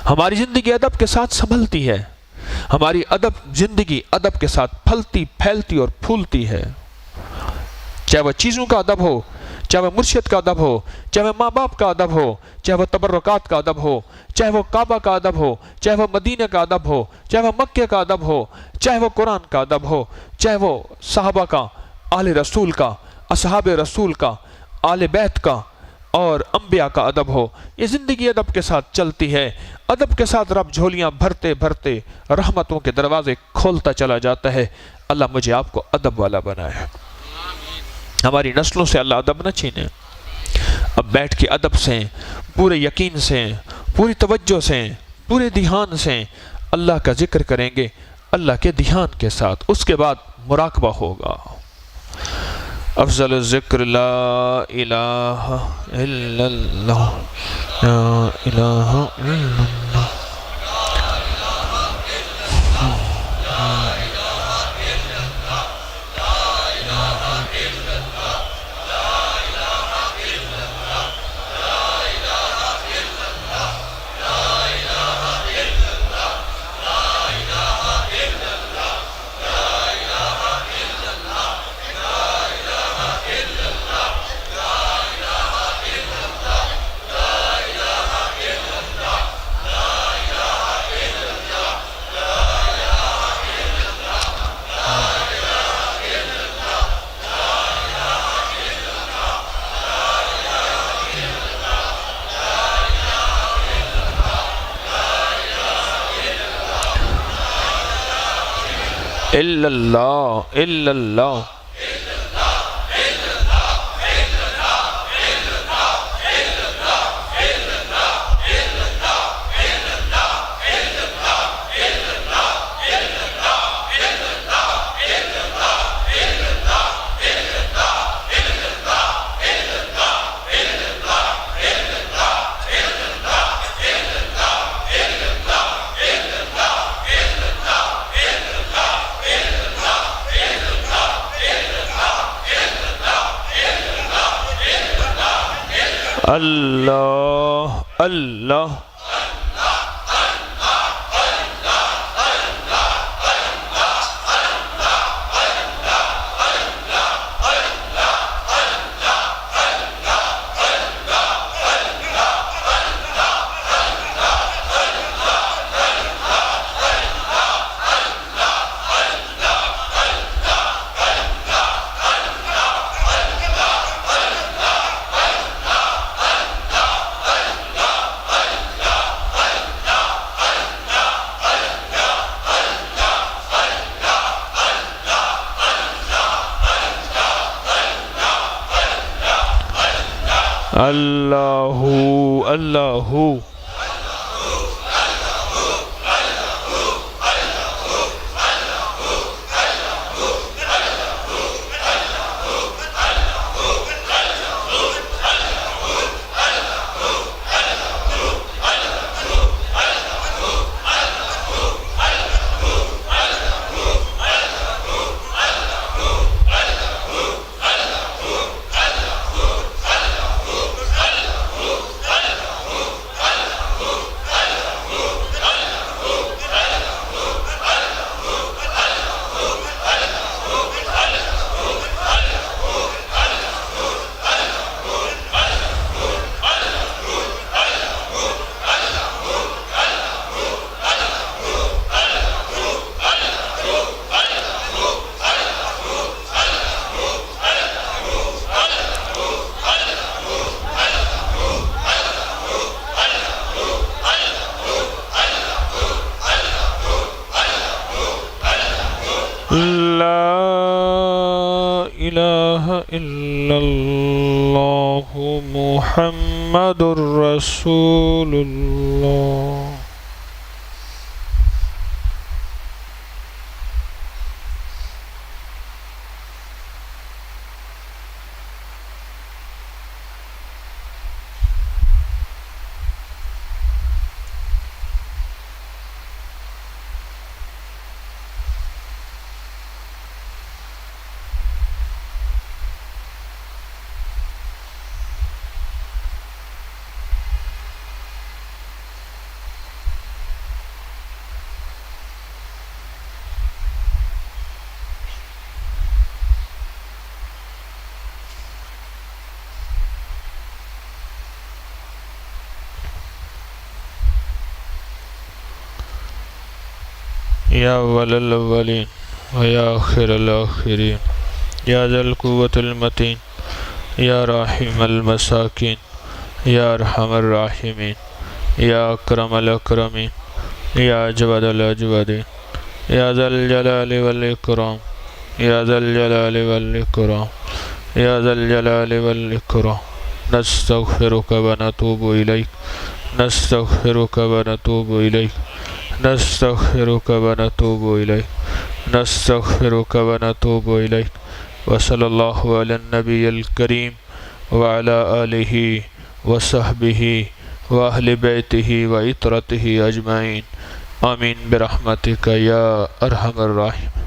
ہماری زندگی ادب کے ساتھ سنبھلتی ہے، ہماری زندگی ادب کے ساتھ پھلتی پھیلتی اور پھولتی ہے۔ چاہے وہ چیزوں کا ادب ہو، چاہے وہ مرشد کا ادب ہو، چاہے وہ ماں باپ کا ادب ہو، چاہے وہ تبرکات کا ادب ہو، چاہے وہ کعبہ کا ادب ہو، چاہے وہ مدینہ کا ادب ہو، چاہے وہ مکہ کا ادب ہو، چاہے وہ قرآن کا ادب ہو، چاہے وہ صحابہ کا، آل رسول کا، اصحاب رسول کا، آل بیت کا اور انبیاء کا ادب ہو۔ یہ زندگی ادب کے ساتھ چلتی ہے۔ ادب کے ساتھ رب جھولیاں بھرتے بھرتے رحمتوں کے دروازے کھولتا چلا جاتا ہے۔ اللہ مجھے آپ کو ادب والا بنائے، ہماری نسلوں سے اللہ ادب نہ چھینے۔ اب بیٹھ کے ادب سے، پورے یقین سے، پوری توجہ سے، پورے دھیان سے اللہ کا ذکر کریں گے، اللہ کے دھیان کے ساتھ، اس کے بعد مراقبہ ہوگا۔ افضل الذکر لا الہ الا اللہ، لا الہ الا اللہ۔ الا اللہ، الا اللہ، اللہ اللہ، اللہ اللہ، لا الہ الا اللہ محمد رسول اللہ۔ یا اول الاولین و یا آخر الاخرین، یا ذا القوة المتین، یا راحم المساکین، یا ارحم الراحمین، یا اکرم الاکرمین، یا اجود الاجودین، یا ذا الجلال والاکرام، یا ذا الجلال والإکرام یا ذا الجلال والإکرام نستغفرک ونتوب الیک نستغفرک ونتوب الیک نستغفرک ونتوب الیک نستغفرک ونتوب الیک وصلی اللہ علی النبی الکریم وعلی آلہ وصحبہ واہل بیتہ وعطرتہ اجمعین آمین برحمتک یا ارحم الراحمین.